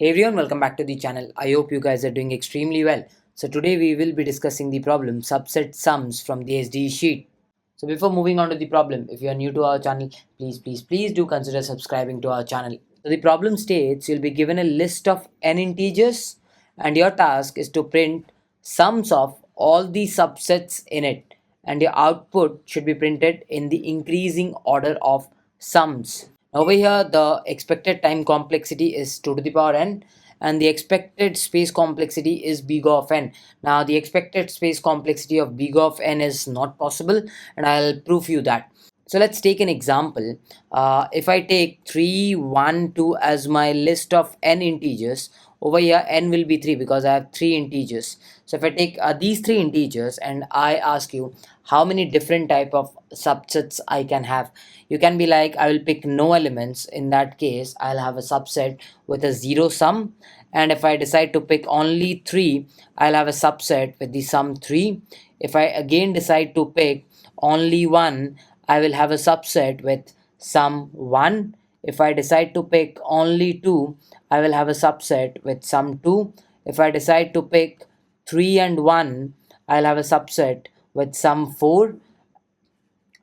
Hey everyone, welcome back to the channel. I hope you guys are doing extremely well. So today we will be discussing the problem subset sums from the SDE sheet. So before moving on to the problem, if you are new to our channel, please do consider subscribing to our channel. So the problem states you'll be given a list of n integers and your task is to print sums of all the subsets in it, and your output should be printed in the increasing order of sums. Over here, the expected time complexity is 2 to the power n, and the expected space complexity is big of n. Now, the expected space complexity of big of n is not possible, and I'll prove you that. So let's take an example. If I take 3, 1, 2 as my list of n integers, over here n will be 3 because I have 3 integers. So if I take these 3 integers and I ask you how many different type of subsets I can have, you can be like, I will pick no elements. In that case, I'll have a subset with a 0 sum, and if I decide to pick only 3, I'll have a subset with the sum 3. If I again decide to pick only 1, I will have a subset with sum 1. If I decide to pick only 2, I will have a subset with sum 2. If I decide to pick 3 and 1, I'll have a subset with sum 4.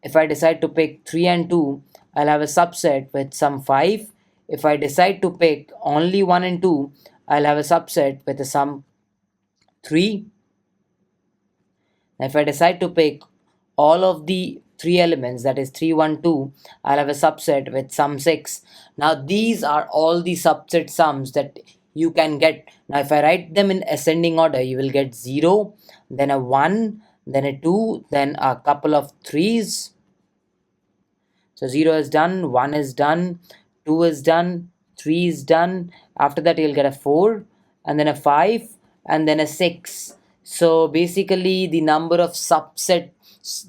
If I decide to pick 3 and 2, I'll have a subset with sum 5. If I decide to pick only 1 and 2, I'll have a subset with a sum 3. If I decide to pick all of the 3 elements, that is 3, 1, 2, I'll have a subset with sum 6. Now these are all the subset sums that you can get. Now if I write them in ascending order, you will get 0, then a 1, then a 2, then a couple of 3's. So 0 is done, 1 is done, 2 is done, 3 is done. After that you'll get a 4, and then a 5, and then a 6. So basically the number of subsets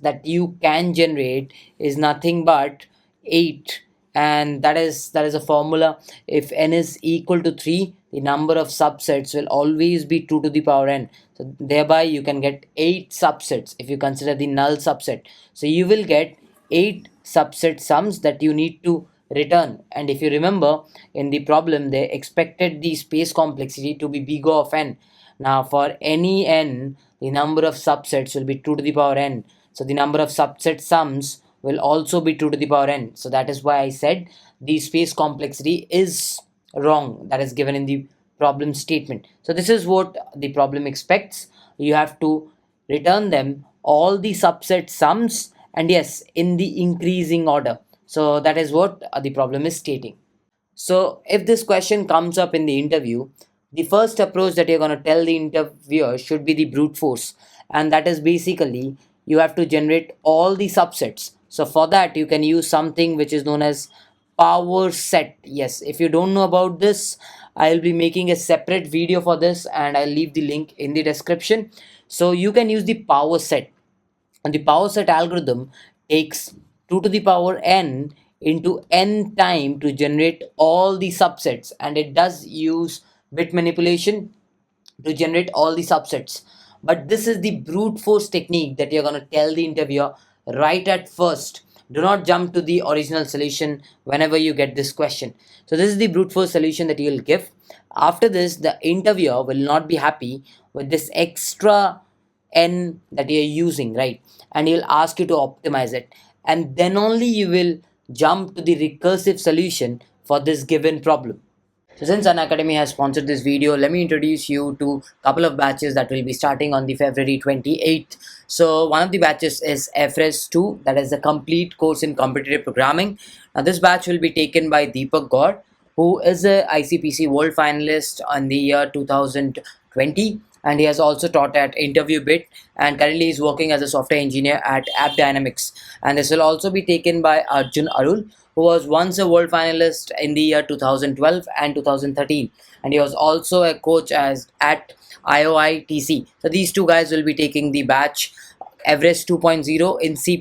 that you can generate is nothing but 8, and that is a formula. If n is equal to 3, the number of subsets will always be 2 to the power n. So thereby you can get 8 subsets if you consider the null subset. So you will get 8 subset sums that you need to return. And if you remember, in the problem they expected the space complexity to be big of n. Now for any n, the number of subsets will be 2 to the power n. So the number of subset sums will also be 2 to the power n. So that is why I said the space complexity is wrong, that is given in the problem statement. So this is what the problem expects. You have to return them all the subset sums, and yes, in the increasing order. So that is what the problem is stating. So if this question comes up in the interview, the first approach that you're going to tell the interviewer should be the brute force, and that is basically you have to generate all the subsets. So for that you can use something which is known as power set. Yes, if you don't know about this, I'll be making a separate video for this and I'll leave the link in the description. So you can use the power set, and the power set algorithm takes 2 to the power n into n time to generate all the subsets, and it does use bit manipulation to generate all the subsets. But this is the brute force technique that you're going to tell the interviewer right at first. Do not jump to the original solution whenever you get this question. So this is the brute force solution that you'll give. After this, the interviewer will not be happy with this extra n that you're using, right? And he'll ask you to optimize it, and then only you will jump to the recursive solution for this given problem. So since Unacademy has sponsored this video, let me introduce you to a couple of batches that will be starting on the February 28th. So one of the batches is FRES 2, that is the complete course in competitive programming. Now this batch will be taken by Deepak Gaur, who is a ICPC World Finalist in the year 2020. And he has also taught at Interview Bit, and currently is working as a software engineer at App Dynamics. And this will also be taken by Arjun Arul, who was once a world finalist in the year 2012 and 2013, and he was also a coach at IOITC. So these two guys will be taking the batch Everest 2.0 in C++.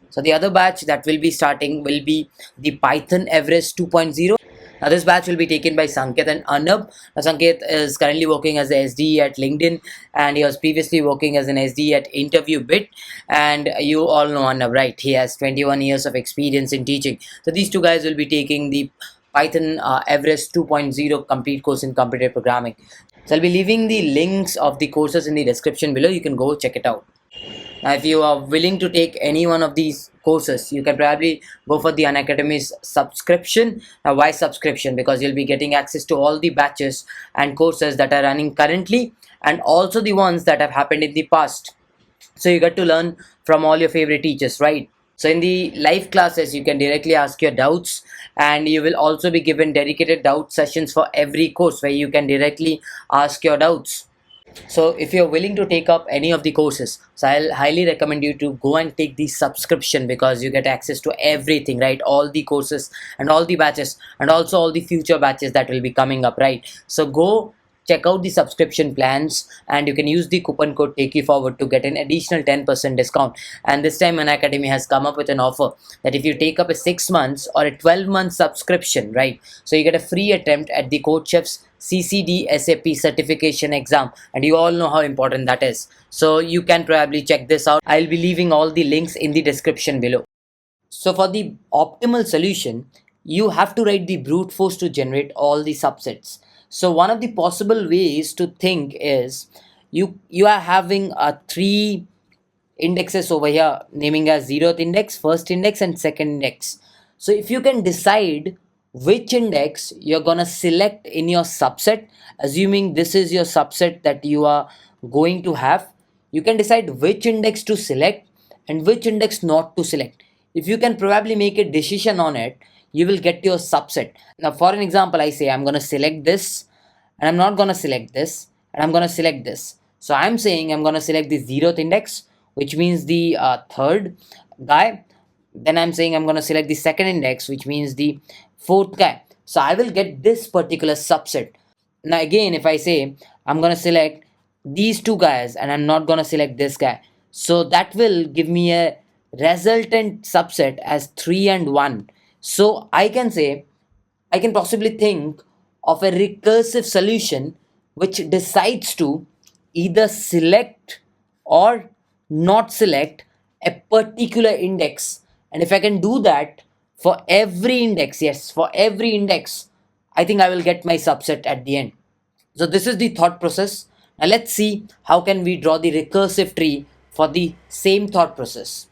So the other batch that will be starting will be the Python Everest 2.0. Now this batch will be taken by Sanket and Arnab. Now Sanket is currently working as a SDE at LinkedIn, and he was previously working as an SDE at Interview Bit. And you all know Arnab, right? He has 21 years of experience in teaching. So these two guys will be taking the Python Everest 2.0 complete course in computer programming. So I'll be leaving the links of the courses in the description below. You can go check it out. Now, if you are willing to take any one of these courses, you can probably go for the Unacademy's subscription. Now, why subscription? Because you'll be getting access to all the batches and courses that are running currently, and also the ones that have happened in the past. So you get to learn from all your favorite teachers, right? So in the live classes, you can directly ask your doubts, and you will also be given dedicated doubt sessions for every course where you can directly ask your doubts. So if you're willing to take up any of the courses, so I'll highly recommend you to go and take the subscription, because you get access to everything, right? All the courses and all the batches, and also all the future batches that will be coming up, right? So go check out the subscription plans, and you can use the coupon code take you forward to get an additional 10% discount. And this time An Academy has come up with an offer that if you take up a 6 months or a 12-month subscription, right, so you get a free attempt at the Code Chef's CCD SAP certification exam, and you all know how important that is. So you can probably check this out. I'll be leaving all the links in the description below. So for the optimal solution, you have to write the brute force to generate all the subsets. So one of the possible ways to think is you are having a three indexes over here, naming as 0th index, first index, and second index. So if you can decide which index you're gonna select in your subset, assuming this is your subset that you are going to have, you can decide which index to select and which index not to select. If you can probably make a decision on it, you will get your subset. Now for an example, I say I'm gonna select this, and I'm not gonna select this, and I'm gonna select this. So I'm saying I'm gonna select the 0th index, which means the third guy. Then I'm saying I'm gonna select the second index, which means the fourth guy. So I will get this particular subset. Now again, if I say I'm gonna select these two guys and I'm not gonna select this guy, so that will give me a resultant subset as 3 and 1. So I can possibly think of a recursive solution which decides to either select or not select a particular index. And if I can do that for every index, yes, for every index, I think I will get my subset at the end. So this is the thought process. Now let's see how can we draw the recursive tree for the same thought process.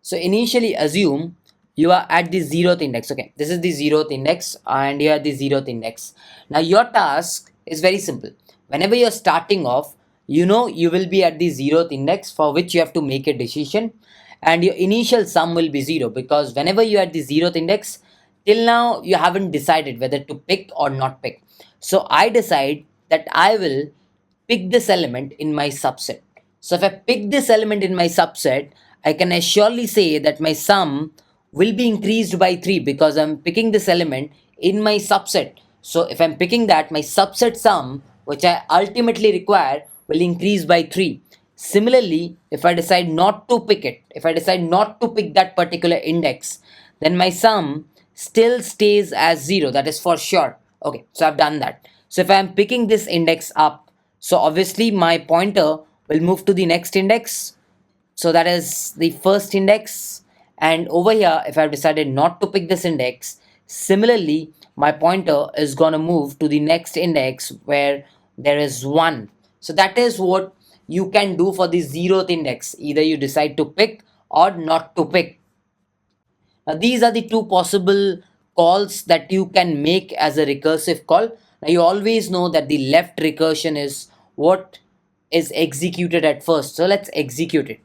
So initially assume you are at the 0th index. Okay, this is the 0th index and you are the 0th index. Now your task is very simple. Whenever you're starting off, you know you will be at the 0th index for which you have to make a decision, and your initial sum will be 0, because whenever you're at the 0th index, till now you haven't decided whether to pick or not pick. So I decide that I will pick this element in my subset. So if I pick this element in my subset, I can surely say that my sum will be increased by 3, because I'm picking this element in my subset. So if I'm picking that, my subset sum, which I ultimately require, will increase by 3. Similarly, if I decide not to pick it, if I decide not to pick that particular index, then my sum still stays as 0. That is for sure. Okay, so I've done that. So if I'm picking this index up, so obviously my pointer will move to the next index. So that is the first index. And over here, if I've decided not to pick this index, similarly, my pointer is going to move to the next index where there is 1. So that is what you can do for the 0th index. Either you decide to pick or not to pick. Now, these are the two possible calls that you can make as a recursive call. Now, you always know that the left recursion is what is executed at first. So let's execute it.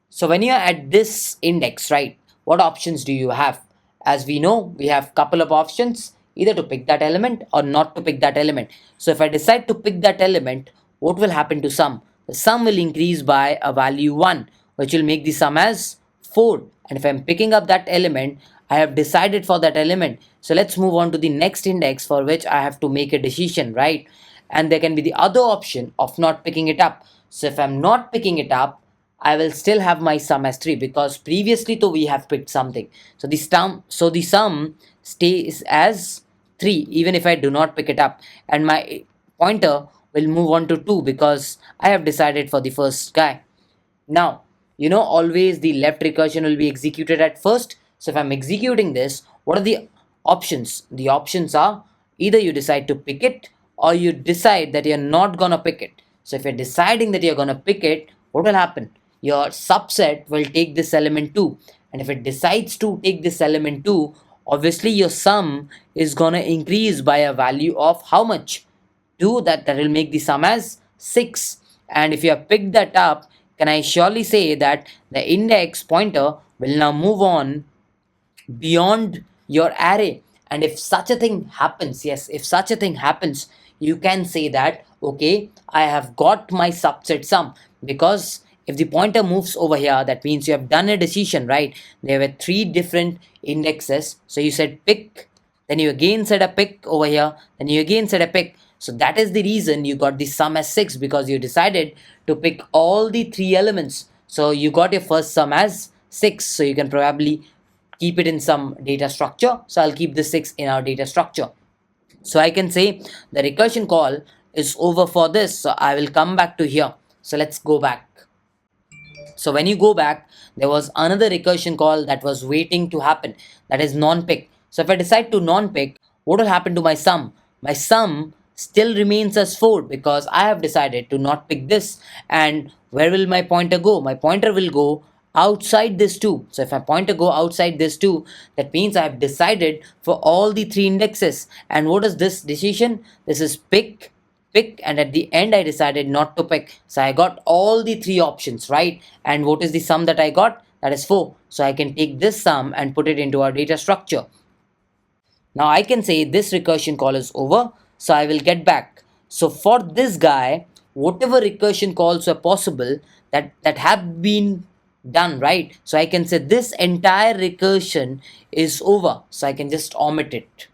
So when you're at this index, right, what options do you have? As we know, we have couple of options, either to pick that element or not to pick that element. So if I decide to pick that element, what will happen to sum? The sum will increase by a value 1, which will make the sum as 4. And if I'm picking up that element, I have decided for that element. So let's move on to the next index for which I have to make a decision, right? And there can be the other option of not picking it up. So if I'm not picking it up, I will still have my sum as 3, because previously though we have picked something. So the sum stays as 3 even if I do not pick it up, and my pointer will move on to 2 because I have decided for the first guy. Now, you know, always the left recursion will be executed at first. So if I'm executing this, what are the options. The options are either you decide to pick it or you decide that you're not gonna pick it. So if you're deciding that you're gonna pick it, what will happen? Your subset will take this element 2, and if it decides to take this element 2, obviously your sum is gonna increase by a value of how much? 2. That will make the sum as 6. And if you have picked that up, can I surely say that the index pointer will now move on beyond your array? And if such a thing happens, yes, if such a thing happens, you can say that okay, I have got my subset sum. Because if the pointer moves over here, that means you have done a decision, right? There were three different indexes, so you said pick, then you again said a pick over here, then you again said a pick. So that is the reason you got the sum as 6, because you decided to pick all the three elements. So you got your first sum as 6. So you can probably keep it in some data structure. So I'll keep the 6 in our data structure. So I can say the recursion call is over for this. So I will come back to here. So let's go back. So when you go back, there was another recursion call that was waiting to happen, that is non-pick. So if I decide to non-pick, what will happen to my sum? My sum still remains as 4 because I have decided to not pick this. And where will my pointer go? My pointer will go outside this 2. So if my pointer go outside this 2, that means I have decided for all the three indexes. And what is this decision? This is pick, and at the end I decided not to pick. So I got all the three options, right? And what is the sum that I got? That is 4. So I can take this sum and put it into our data structure. Now I can say this recursion call is over. So I will get back. So for this guy, whatever recursion calls were possible that have been done, right? So I can say this entire recursion is over. So I can just omit it.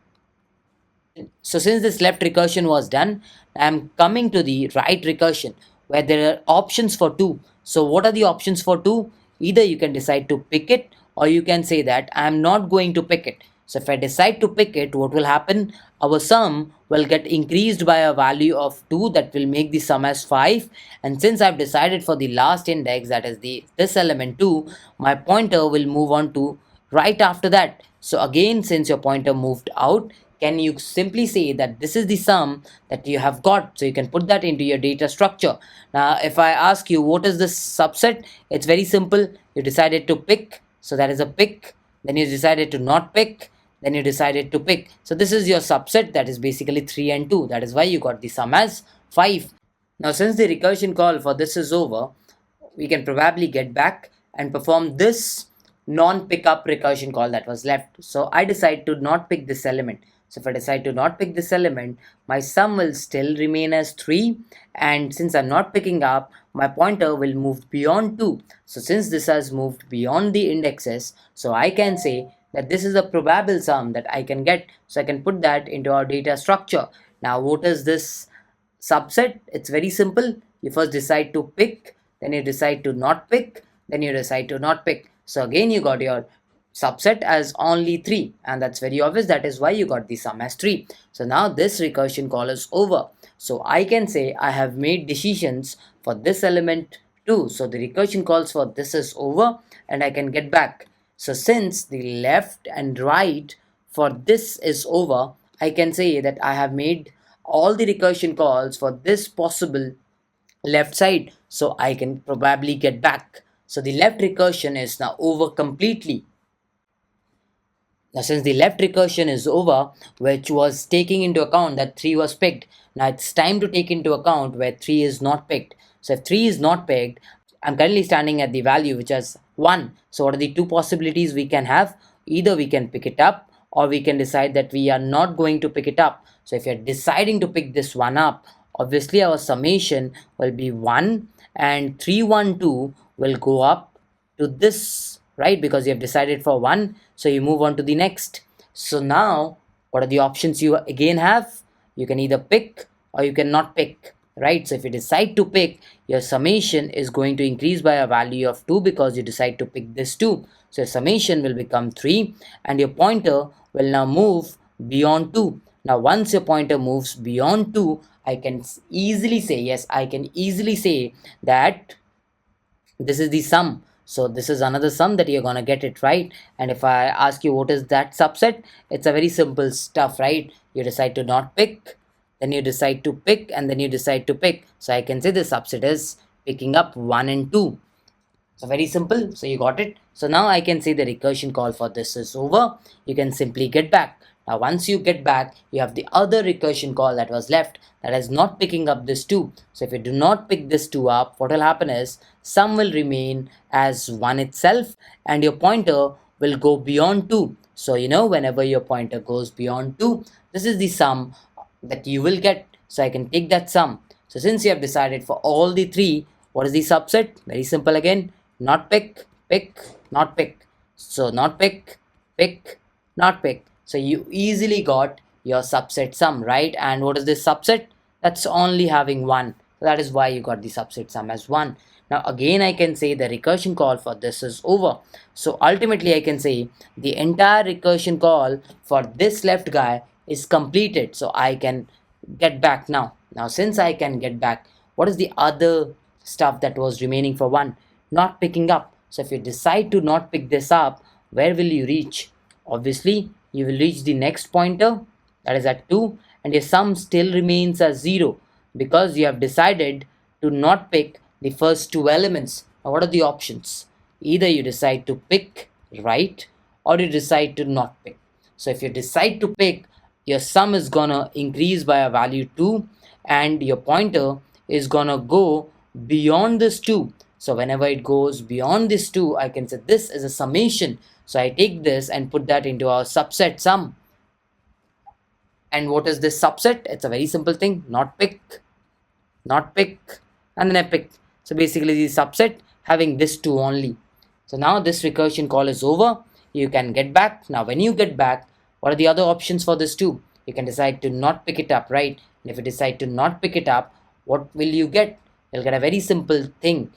So since this left recursion was done, I'm coming to the right recursion where there are options for 2. So what are the options for 2? Either you can decide to pick it or you can say that I'm not going to pick it. So if I decide to pick it, what will happen? Our sum will get increased by a value of 2, that will make the sum as 5. And since I've decided for the last index, that is this element 2, my pointer will move on to right after that. So again, since your pointer moved out, can you simply say that this is the sum that you have got? So you can put that into your data structure. Now if I ask you what is this subset, it's very simple. You decided to pick, so that is a pick. Then you decided to not pick, then you decided to pick. So this is your subset, that is basically 3 and 2. That is why you got the sum as 5. Now since the recursion call for this is over, we can probably get back and perform this non-pickup recursion call that was left. So I decide to not pick this element. So if I decide to not pick this element, my sum will still remain as 3, and since I'm not picking up, my pointer will move beyond 2. So since this has moved beyond the indexes, so I can say that this is a probable sum that I can get. So I can put that into our data structure. Now what is this subset? It's very simple. You first decide to pick, then you decide to not pick, then you decide to not pick. So again you got your subset as only 3, and that's very obvious. That is why you got the sum as 3. So now this recursion call is over. So I can say I have made decisions for this element too. So the recursion calls for this is over, and I can get back. So since the left and right for this is over, I can say that I have made all the recursion calls for this possible left side. So I can probably get back. So the left recursion is now over completely. Now since the left recursion is over, which was taking into account that 3 was picked, now it's time to take into account where 3 is not picked. So if 3 is not picked, I'm currently standing at the value which is 1. So what are the two possibilities we can have? Either we can pick it up or we can decide that we are not going to pick it up. So if you're deciding to pick this one up, obviously our summation will be 1, and 312 will go up to this, right? Because you have decided for 1, so you move on to the next. So now what are the options you again have? You can either pick or you can not pick, right? So if you decide to pick, your summation is going to increase by a value of 2 because you decide to pick this 2. So your summation will become 3, and your pointer will now move beyond 2. Now once your pointer moves beyond 2, I can easily say, yes, I can easily say that this is the sum. So this is another sum that you're gonna get it right. And if I ask you what is that subset, it's a very simple stuff, right? You decide to not pick, then you decide to pick, and then you decide to pick. So I can say the subset is picking up 1 and 2. So very simple. So you got it. So now I can say the recursion call for this is over. You can simply get back. Now once you get back, you have the other recursion call that was left, that is not picking up this 2. So if you do not pick this 2 up, what will happen is sum will remain as 1 itself, and your pointer will go beyond 2. So whenever your pointer goes beyond 2, this is the sum that you will get. So I can take that sum. So since you have decided for all the three, what is the subset? Very simple again. Not pick, pick, not pick. So not pick, pick, not pick. So you easily got your subset sum, right? And what is this subset? That's only having 1. So that is why you got the subset sum as 1. Now again I can say the recursion call for this is over. So ultimately I can say the entire recursion call for this left guy is completed. So I can get back now. Now since I can get back, what is the other stuff that was remaining for 1? Not picking up. So if you decide to not pick this up, where will you reach? Obviously you will reach the next pointer, that is at 2, and your sum still remains as 0 because you have decided to not pick the first two elements. Now what are the options? Either you decide to pick right, or you decide to not pick. So if you decide to pick, your sum is gonna increase by a value 2, and your pointer is gonna go beyond this 2. So whenever it goes beyond this 2, I can say this is a summation. So I take this and put that into our subset sum. And what is this subset? It's a very simple thing. Not pick, not pick, and then I pick. So basically the subset having this 2 only. So now this recursion call is over. You can get back. Now when you get back, what are the other options for this 2? You can decide to not pick it up, right? And if you decide to not pick it up, what will you get? You'll get a very simple thing.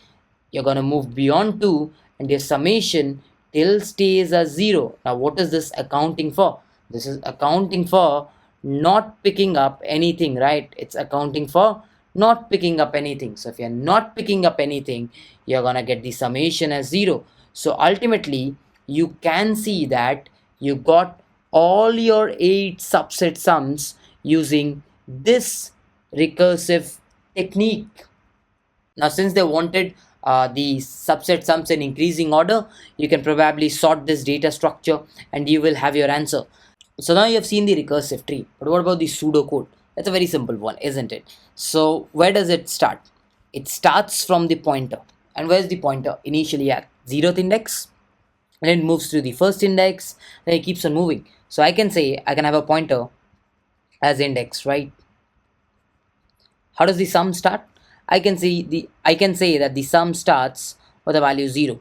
You're going to move beyond 2, and your summation till stays as 0. Now what is this accounting for? This is accounting for not picking up anything, right? It's accounting for not picking up anything. So if you're not picking up anything, you're going to get the summation as 0. So ultimately you can see that you got all your 8 subset sums using this recursive technique. Now since they wanted the subset sums in increasing order, you can probably sort this data structure and you will have your answer. So now you have seen the recursive tree, but what about the pseudocode? That's a very simple one, isn't it? So where does it start? It starts from the pointer. And where's the pointer? Initially at 0th index, and then it moves to the first index, then it keeps on moving. So I can say I can have a pointer as index, right? How does the sum start? I can say that the sum starts with a value 0.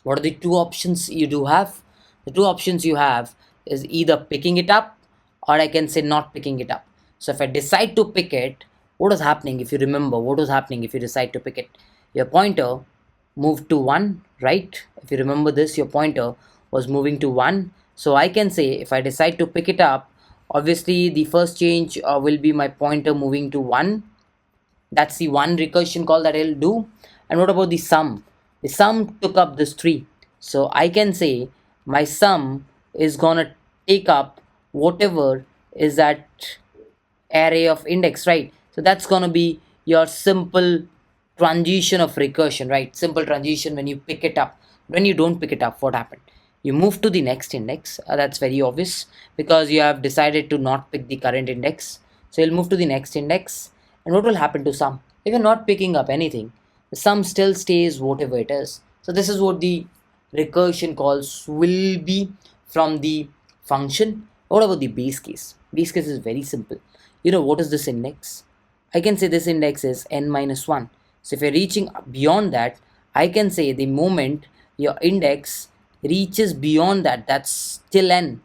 What are the two options you do have? The two options you have is either picking it up, or I can say not picking it up. So if I decide to pick it, what is happening? If you remember, what was happening if you decide to pick it? Your pointer moved to 1, right? If you remember this, your pointer was moving to 1. So I can say if I decide to pick it up, obviously the first change will be my pointer moving to 1. That's the one recursion call that I'll do. And what about the sum? The sum took up this 3. So I can say my sum is gonna take up whatever is that array of index, right? So that's gonna be your simple transition of recursion, right? Simple transition when you pick it up. When you don't pick it up, what happened? You move to the next index. That's very obvious because you have decided to not pick the current index. So you'll move to the next index. And what will happen to sum? If you're not picking up anything, the sum still stays whatever it is. So this is what the recursion calls will be from the function. What about the base case? Base case is very simple. What is this index? I can say this index is n minus 1. So if you're reaching beyond that, I can say the moment your index reaches beyond that, that's till n.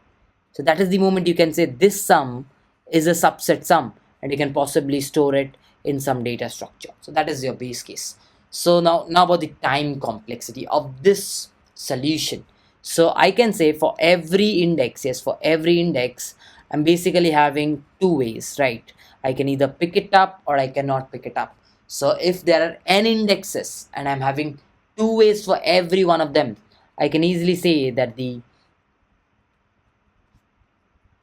So that is the moment you can say this sum is a subset sum, and you can possibly store it in some data structure. So that is your base case. So now about the time complexity of this solution. So I can say for every index, yes, for every index, I'm basically having two ways, right? I can either pick it up or I cannot pick it up. So if there are n indexes and I'm having two ways for every one of them. I can easily say that the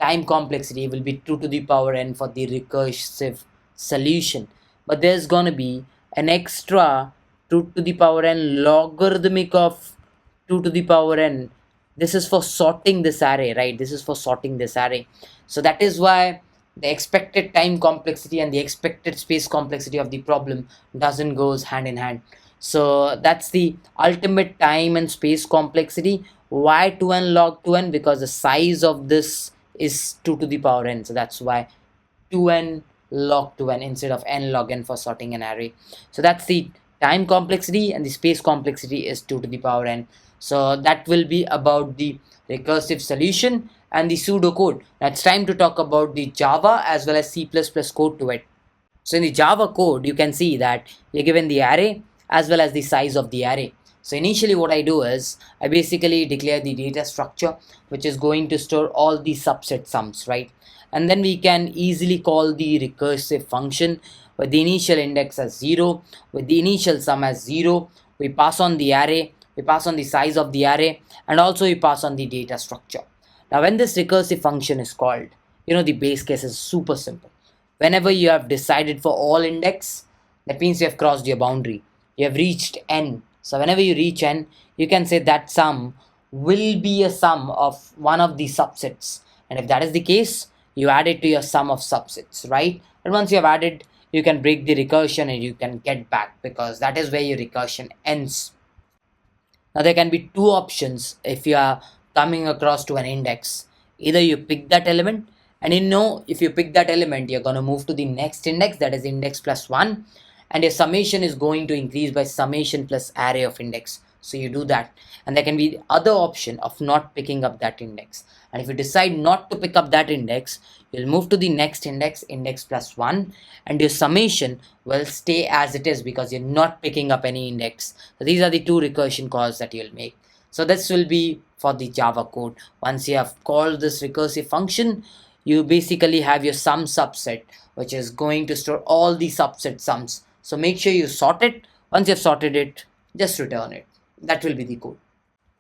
time complexity will be 2 to the power n for the recursive solution, but there's gonna be an extra 2 to the power n logarithmic of 2 to the power n. This is for sorting this array, right? This is for sorting this array. So that is why the expected time complexity and the expected space complexity of the problem doesn't goes hand in hand. So that's the ultimate time and space complexity. Why 2n log 2n? Because the size of this is 2 to the power n. So that's why 2n log 2n instead of n log n for sorting an array. So that's the time complexity, and the space complexity is 2 to the power n. So that will be about the recursive solution and the pseudocode. Now it's time to talk about the Java as well as C++ code to it. So in the Java code, you can see that you're given the array as well as the size of the array. So initially what I do is I basically declare the data structure, which is going to store all the subset sums, right? And then we can easily call the recursive function with the initial index as 0, with the initial sum as 0. We pass on the array, we pass on the size of the array, and also we pass on the data structure. Now when this recursive function is called, the base case is super simple. Whenever you have decided for all index, that means you have crossed your boundary. You have reached n. So whenever you reach n, you can say that sum will be a sum of one of the subsets. And if that is the case, you add it to your sum of subsets, right? And once you have added, you can break the recursion and you can get back, because that is where your recursion ends. Now there can be two options if you are coming across to an index. Either you pick that element, and if you pick that element, you're going to move to the next index, that is index plus 1, and your summation is going to increase by summation plus array of index. So you do that. And there can be the other option of not picking up that index. And if you decide not to pick up that index, you'll move to the next index, index plus 1, and your summation will stay as it is because you're not picking up any index. So these are the two recursion calls that you'll make. So this will be for the Java code. Once you have called this recursive function, you basically have your sum subset, which is going to store all the subset sums. So make sure you sort it. Once you've sorted it, just return it. That will be the code.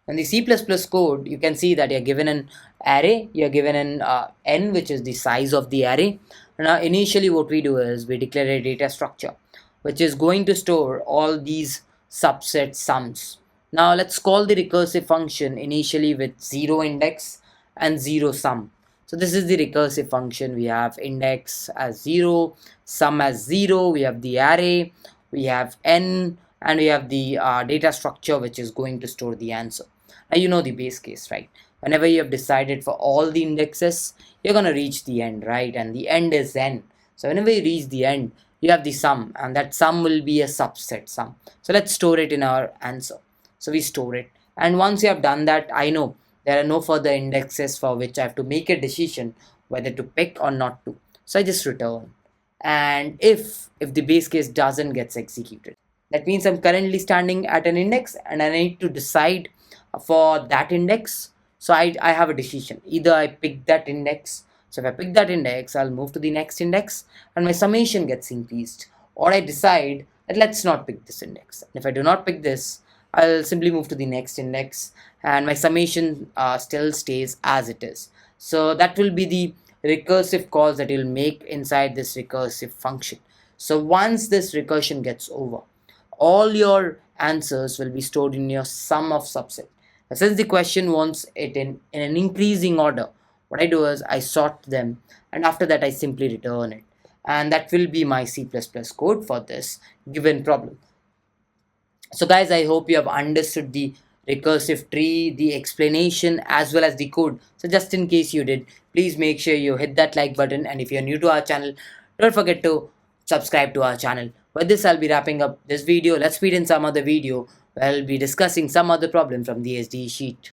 In the C++ code, you can see that you're given an array, you're given an n, which is the size of the array. Now initially what we do is we declare a data structure, which is going to store all these subset sums. Now let's call the recursive function initially with 0 index and 0 sum. So this is the recursive function. We have index as 0, sum as 0, we have the array, we have n, and we have the data structure, which is going to store the answer. Now you know the base case, right? Whenever you have decided for all the indexes, you're going to reach the end, right? And the end is n. So whenever you reach the end, you have the sum, and that sum will be a subset sum. So let's store it in our answer. So we store it, and once you have done that, I know there are no further indexes for which I have to make a decision whether to pick or not to. So I just return. And if the base case doesn't get executed, that means I'm currently standing at an index and I need to decide for that index. So I have a decision. Either I pick that index. So if I pick that index, I'll move to the next index and my summation gets increased. Or I decide that let's not pick this index. And if I do not pick this, I'll simply move to the next index and my summation still stays as it is. So that will be the recursive calls that you'll make inside this recursive function. So once this recursion gets over, all your answers will be stored in your sum of subset. Now, since the question wants it in an increasing order, what I do is I sort them, and after that I simply return it. And that will be my C++ code for this given problem. So guys, I hope you have understood the recursive tree, the explanation, as well as the code. So just in case you did, please make sure you hit that like button, and if you're new to our channel, don't forget to subscribe to our channel. With this, I'll be wrapping up this video. Let's meet in some other video where I'll be discussing some other problem from the SDE sheet.